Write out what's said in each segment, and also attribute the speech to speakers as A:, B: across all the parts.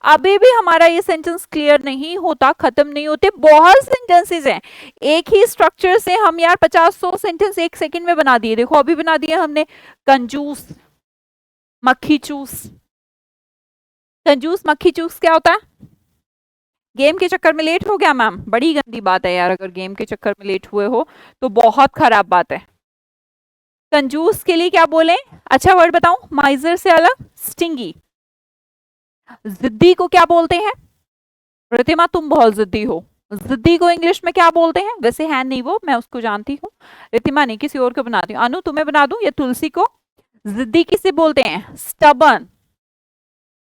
A: अभी भी हमारा ये सेंटेंस क्लियर नहीं होता, खत्म नहीं होते, बहुत सेंटेंसेस हैं। एक ही स्ट्रक्चर से हम यार 50-100 सेंटेंस एक सेकंड में बना दिए। देखो अभी बना दिए हमने, कंजूस, मक्खी चूस। कंजूस मक्खी चूस क्या होता है? गेम के चक्कर में लेट हो गया मैम, बड़ी गंदी बात है यार, अगर गेम के चक्कर में लेट हुए हो तो बहुत खराब बात है। कंजूस के लिए क्या बोले? अच्छा वर्ड बताऊं, माइजर से अलग, स्टिंगी। जिद्दी को क्या बोलते हैं? प्रतिमा तुम बहुत जिद्दी हो, जिद्दी को इंग्लिश में क्या बोलते हैं? वैसे है नहीं वो, मैं उसको जानती हूँ, रितिमा नहीं, किसी और को बनाती हूँ। अनु तुम्हें बना दूं या तुलसी को? जिद्दी किसे बोलते हैं? स्टबन।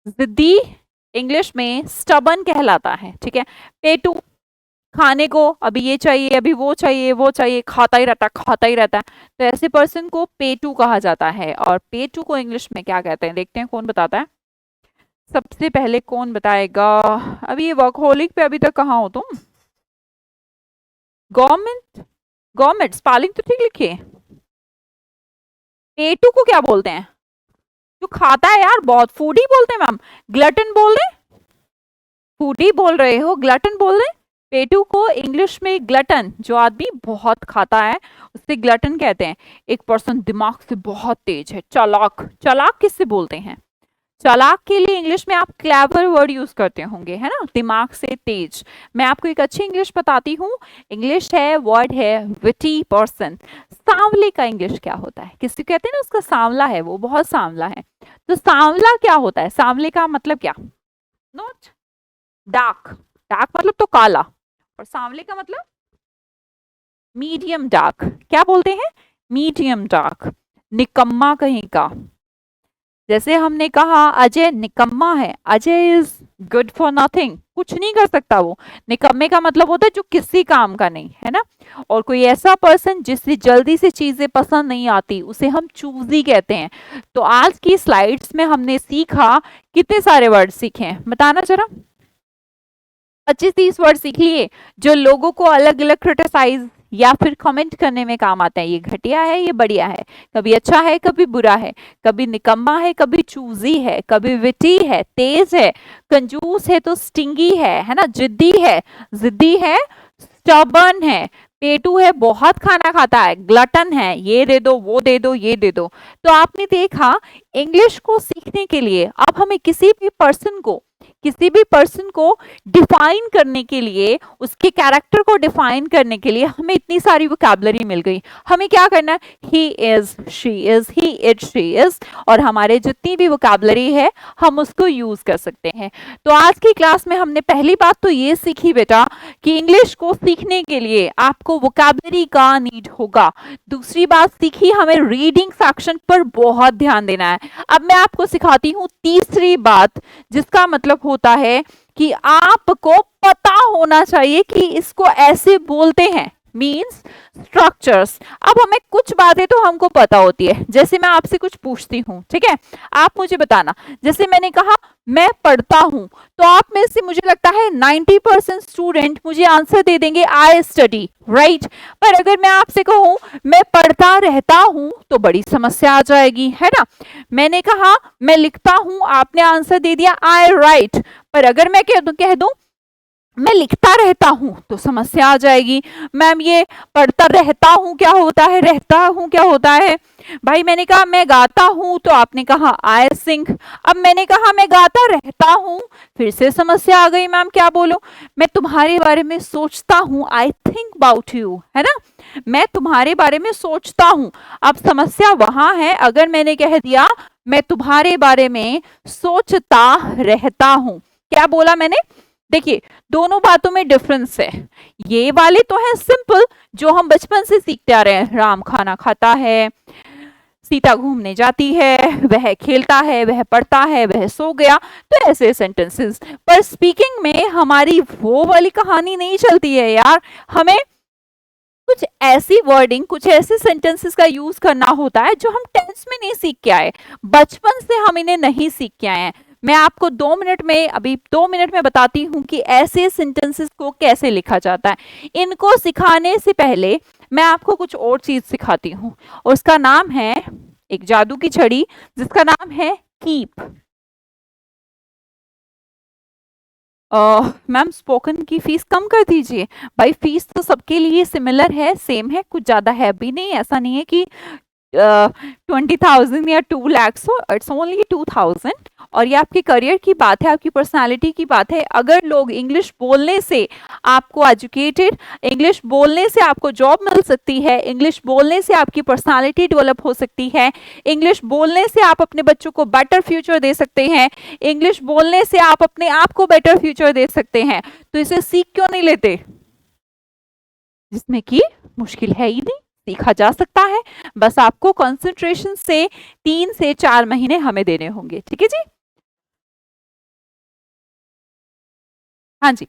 A: जिद्दी इंग्लिश में स्टबन कहलाता है, ठीक है। पेटू, खाने को अभी ये चाहिए, अभी वो चाहिए, वो चाहिए, खाता ही रहता, खाता ही रहता है, तो ऐसे पर्सन को पेटू कहा जाता है। और पेटू को इंग्लिश में क्या कहते हैं? देखते हैं कौन बताता है। सबसे पहले कौन बताएगा? अभी ये वर्कहोलिक पे अभी तक कहाँ हो तुम? गवर्नमेंट, गवर्नमेंट स्पेलिंग तो ठीक लिखिए। पेटू को क्या बोलते हैं? जो खाता है यार बहुत, फूडी बोलते हैं मैम। ग्लटन बोल रहे? फूडी बोल रहे हो, ग्लटन बोल रहे? पेटू को इंग्लिश में ग्लटन, जो आदमी बहुत खाता है उससे ग्लटन कहते हैं। एक पर्सन दिमाग से बहुत तेज है, चालाक। चालाक किससे बोलते हैं? चालाक के लिए इंग्लिश में आप क्लेवर वर्ड यूज करते होंगे, है ना, दिमाग से तेज। मैं आपको एक अच्छी इंग्लिश बताती हूँ। इंग्लिश है, वर्ड है विटी पर्सन। सांवले का इंग्लिश क्या होता है? किसी कहते हैं ना उसका सांवला है, वो बहुत सांवला है। तो सांवला क्या होता है? सांवले का मतलब क्या? Note, dark. डार्क मतलब तो काला, और सांवले का मतलब मीडियम डार्क। क्या बोलते हैं? Medium dark. निकम्मा कहीं का, जैसे हमने कहा अजय निकम्मा है, Ajay is good for nothing, कुछ नहीं कर सकता वो। निकम्मे का मतलब होता है जो किसी काम का नहीं, है ना। और कोई ऐसा पर्सन जिससे जल्दी से चीजें पसंद नहीं आती, उसे हम चूजी कहते हैं। तो आज की स्लाइड्स में हमने सीखा, कितने सारे वर्ड सीखे हैं बताना जरा? 25-30 वर्ड सीख लिए, जो लोगों को अलग अलग क्रिटिसाइज या फिर कमेंट करने में काम आते हैं। ये घटिया है, ये बढ़िया है, कभी अच्छा है, कभी बुरा है, कभी निकम्मा है, कभी चूजी है, कभी विटी है, तेज है, कंजूस है तो स्टिंगी है ना, जिद्दी है, स्टबर्न है, पेटू है, बहुत खाना खाता है, ग्लटन है, ये दे दो, वो दे दो, ये दे दो। तो आपने देखा, इंग्लिश को सीखने के लिए अब हमें किसी भी पर्सन को डिफाइन करने के लिए, उसके कैरेक्टर को डिफाइन करने के लिए हमें इतनी सारी वोकैबुलरी मिल गई। हमें क्या करना है? He is, she is, he is, she is, और हमारे जितनी भी वोकैबुलरी है हम उसको यूज कर सकते हैं। तो आज की क्लास में हमने पहली बात तो ये सीखी बेटा कि इंग्लिश को सीखने के लिए आपको वोकैबुलरी का नीड होगा। दूसरी बात सीखी, हमें रीडिंग सेक्शन पर बहुत ध्यान देना है। अब मैं आपको सिखाती हूँ तीसरी बात, जिसका मतलब होता है कि आपको पता होना चाहिए कि इसको ऐसे बोलते हैं, मींस स्ट्रक्चर्स। अब हमें कुछ बातें तो हमको पता होती है, जैसे मैं आपसे कुछ पूछती हूँ, ठीक है, आप मुझे बताना। जैसे मैंने कहा मैं पढ़ता हूं, तो आप में से मुझे लगता है 90% स्टूडेंट मुझे आंसर दे देंगे आई स्टडी, राइट। पर अगर मैं आपसे कहूं मैं पढ़ता रहता हूं, तो बड़ी समस्या आ जाएगी, है ना। मैंने कहा मैं लिखता हूं, आपने आंसर दे दिया आई राइट। पर अगर मैं कह दूं मैं लिखता रहता हूं, तो समस्या आ जाएगी। मैम ये पढ़ता रहता हूं क्या होता है, रहता हूं क्या होता है? भाई मैंने कहा मैं गाता हूं, तो आपने कहा आई सिंग। अब मैंने कहा मैं गाता रहता हूं, फिर से समस्या आ गई। मैम क्या बोलो? मैं तुम्हारे बारे में सोचता हूं, आई थिंक अबाउट यू, है ना, मैं तुम्हारे बारे में सोचता हूं। अब समस्या वहां है, अगर मैंने कह दिया मैं तुम्हारे बारे में सोचता रहता हूं, क्या बोला मैंने? देखिए दोनों बातों में डिफरेंस है। ये वाले तो है सिंपल, जो हम बचपन से सीखते आ रहे हैं, राम खाना खाता है, सीता घूमने जाती है, वह खेलता है, वह पढ़ता है, वह सो गया, तो ऐसे सेंटेंसेस। पर स्पीकिंग में हमारी वो वाली कहानी नहीं चलती है यार, हमें कुछ ऐसी वर्डिंग, कुछ ऐसे सेंटेंसेस का यूज करना होता है जो हम टेंस में नहीं सीख के आए, बचपन से हम इन्हें नहीं सीख के आए हैं। मैं आपको 2 मिनट में बताती हूँ कि ऐसे सेंटेंसेस को कैसे लिखा जाता है। इनको सिखाने से पहले मैं आपको कुछ और चीज सिखाती हूँ, उसका नाम है एक जादू की छड़ी, जिसका नाम है कीप। मैम स्पोकन की फीस कम कर दीजिए। भाई फीस तो सबके लिए सिमिलर है, सेम है, कुछ ज्यादा है भी नहीं, ऐसा नहीं है कि 20,000 या 2 lakhs हो, इट्स ओनली 2,000। और ये आपके करियर की बात है, आपकी पर्सनालिटी की बात है। अगर लोग इंग्लिश बोलने से आपको एजुकेटेड, इंग्लिश बोलने से आपको जॉब मिल सकती है, इंग्लिश बोलने से आपकी पर्सनालिटी डेवलप हो सकती है, इंग्लिश बोलने से आप अपने बच्चों को बेटर फ्यूचर दे सकते हैं, इंग्लिश बोलने से आप अपने आप को बेटर फ्यूचर दे सकते हैं, तो इसे सीख क्यों नहीं लेते, जिसमें कि मुश्किल है ही नहीं, सीखा जा सकता है। बस आपको कंसंट्रेशन से 3 से 4 महीने हमें देने होंगे। ठीक है जी। हाँ जी,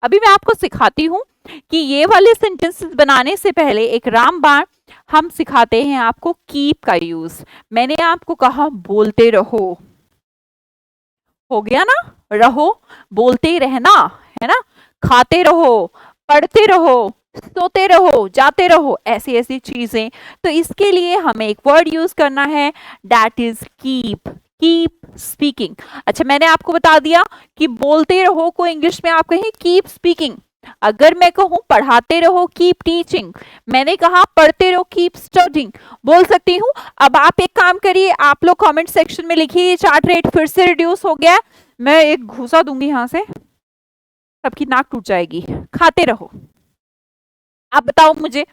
A: अभी मैं आपको सिखाती हूँ कि ये वाले सेंटेंसेस बनाने से पहले एक रामबाण हम सिखाते हैं आपको कीप का यूज। मैंने आपको कहा बोलते रहो, हो गया ना, रहो, बोलते ही रहना है ना, खाते रहो, पढ़ते रहो, सोते रहो, जाते रहो, ऐसी ऐसी चीजें। तो इसके लिए हमें एक वर्ड यूज करना है, that is keep. Keep speaking. अच्छा, मैंने आपको बता दिया कि बोलते रहो को इंग्लिश में आप कहें कीप स्पीकिंग। अगर मैं कहूं पढ़ाते रहो, कीप टीचिंग। मैंने कहा पढ़ते रहो, कीप स्टडिंग, बोल सकती हूँ। अब आप एक काम करिए, आप लोग कमेंट सेक्शन में लिखिए चार्ट रेट फिर से रिड्यूस हो गया, मैं एक घूसा दूंगी यहां से, सबकी नाक टूट जाएगी। खाते रहो। आप बताओ मुझे,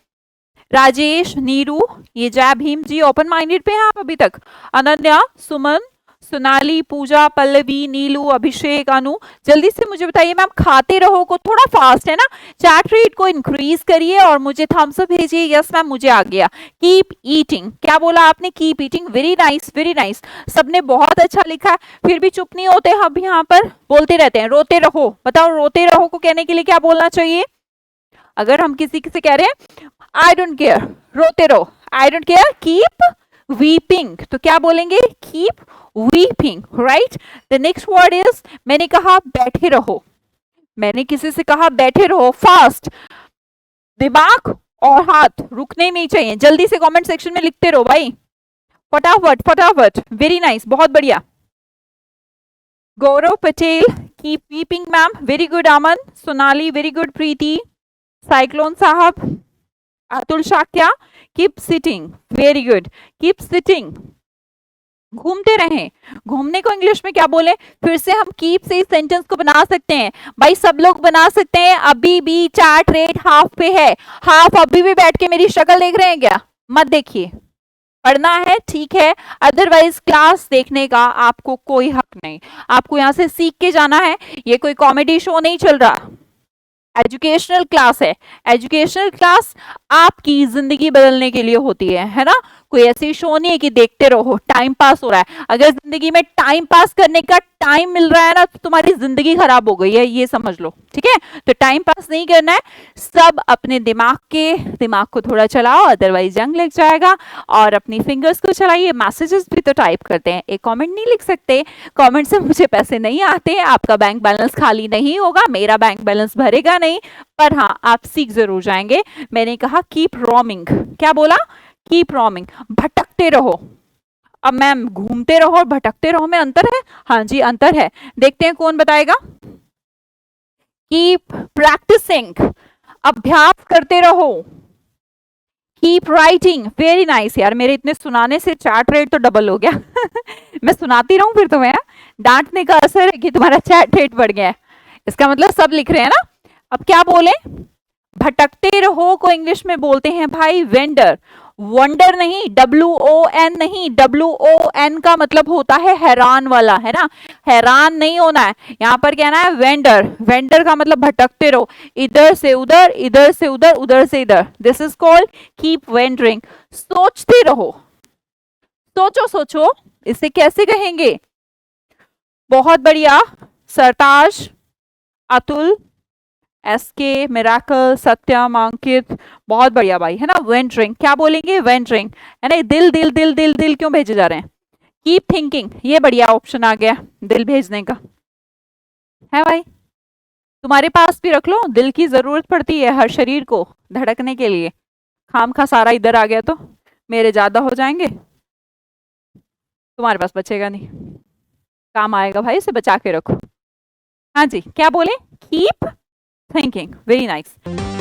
A: राजेश, नीरू, ये जय भीम जी, ओपन माइंडेड पे हैं आप अभी तक? अनन्या, सुमन, सोनाली, पूजा, पल्लवी, नीलू, अभिषेक, अनु, जल्दी से मुझे बताइए मैम, खाते रहो को थोड़ा फास्ट है ना, चैट रेट को इंक्रीज करिए और मुझे थम्स अप भेजिए। यस मैम, मुझे आ गया। कीप ईटिंग, क्या बोला आपने? Keep eating, very nice, very nice, सबने बहुत अच्छा लिखा। फिर भी चुप नहीं होते हम यहाँ पर, बोलते रहते हैं। रोते रहो, बताओ रोते रहो को कहने के लिए क्या बोलना चाहिए? अगर हम किसी से कह रहे हैं आई डोंट केयर, रोते रहो, I don't care, keep weeping, तो क्या बोलेंगे? Keep weeping, right. The next word is, मैंने कहा बैठे रहो, मैंने किसी से कहा बैठे रहो, फास्ट, दिमाग और हाथ रुकने नहीं चाहिए। जल्दी से कमेंट सेक्शन में लिखते रहो भाई, फटाफट फटाफट, वेरी नाइस, बहुत बढ़िया। Gaurav Patel, keep weeping ma'am, very good. Aman, Sonali, very good. Preeti, cyclone साहब, Atul Shakya, keep sitting, very good, keep sitting. घूमते रहें, घूमने को इंग्लिश में क्या बोले? फिर से हम कीप से इस सेंटेंस को बना सकते हैं भाई, सब लोग बना सकते हैं। अभी भी चार्ट रेट हाफ पे है, हाफ अभी भी बैठ के मेरी शक्ल देख रहे हैं क्या? मत देखिए, पढ़ना है ठीक है, अदरवाइज क्लास देखने का आपको कोई हक नहीं। आपको यहाँ से सीख के जाना है, ये कोई कॉमेडी शो नहीं चल रहा, एजुकेशनल क्लास है। एजुकेशनल क्लास आपकी जिंदगी बदलने के लिए होती है ना, कोई ऐसी शो नहीं है कि देखते रहो टाइम पास हो रहा है। अगर जिंदगी में टाइम पास करने का टाइम मिल रहा है ना, तो तुम्हारी जिंदगी खराब हो गई है, ये समझ लो। ठीक है, तो टाइम पास नहीं करना है, सब अपने दिमाग को थोड़ा चलाओ, अदरवाइज जंग लग जाएगा। और अपनी फिंगर्स को चलाइए। मैसेजेस भी तो टाइप करते हैं, एक कमेंट नहीं लिख सकते, कमेंट से मुझे पैसे नहीं आते, आपका बैंक बैलेंस खाली नहीं होगा, मेरा बैंक बैलेंस भरेगा नहीं, पर हाँ आप सीख जरूर जाएंगे। मैंने कहा कीप रोमिंग, क्या बोला? कीप रोमिंग, भटकते रहो। अब मैम घूमते रहो और भटकते रहो में अंतर है? हाँ जी अंतर है, देखते हैं कौन बताएगा। कीप प्रैक्टिसिंग, अभ्यास करते रहो। Keep writing, very nice. यार मेरे इतने सुनाने से चार्ट रेट तो डबल हो गया मैं सुनाती रहूं फिर तुम्हें, डांटने का असर है कि तुम्हारा चार्ट रेट बढ़ गया है, इसका मतलब सब लिख रहे हैं ना। अब क्या बोले? भटकते रहो को इंग्लिश में बोलते हैं भाई वेंडर, वंडर नहीं, WON नहीं, WON का मतलब होता है हैरान वाला, है ना, हैरान नहीं होना है। यहाँ पर कहना है वेंडर, वेंडर का मतलब भटकते रहो, इधर से उधर, इधर से उधर, उधर से इधर, this is called keep wandering. सोचते रहो, सोचो सोचो, इसे कैसे कहेंगे? बहुत बढ़िया, सरताज, अतुल, SK, मिराकल, सत्यम, अंकित, बहुत बढ़िया भाई, है ना। वेंटरिंग, क्या बोलेंगे? वेंटरिंग, है ना। दिल दिल दिल दिल दिल क्यों भेजे जा रहे हैं? कीप थिंकिंग, ये बढ़िया ऑप्शन आ गया दिल भेजने का, है भाई। तुम्हारे पास भी रख लो, दिल की जरूरत पड़ती है हर शरीर को धड़कने के लिए। खाम खा सारा इधर आ गया तो मेरे ज्यादा हो जाएंगे, तुम्हारे पास बचेगा नहीं, काम आएगा भाई, इसे बचा के रखो। हाँ जी, क्या बोले? Keep thinking, very nice.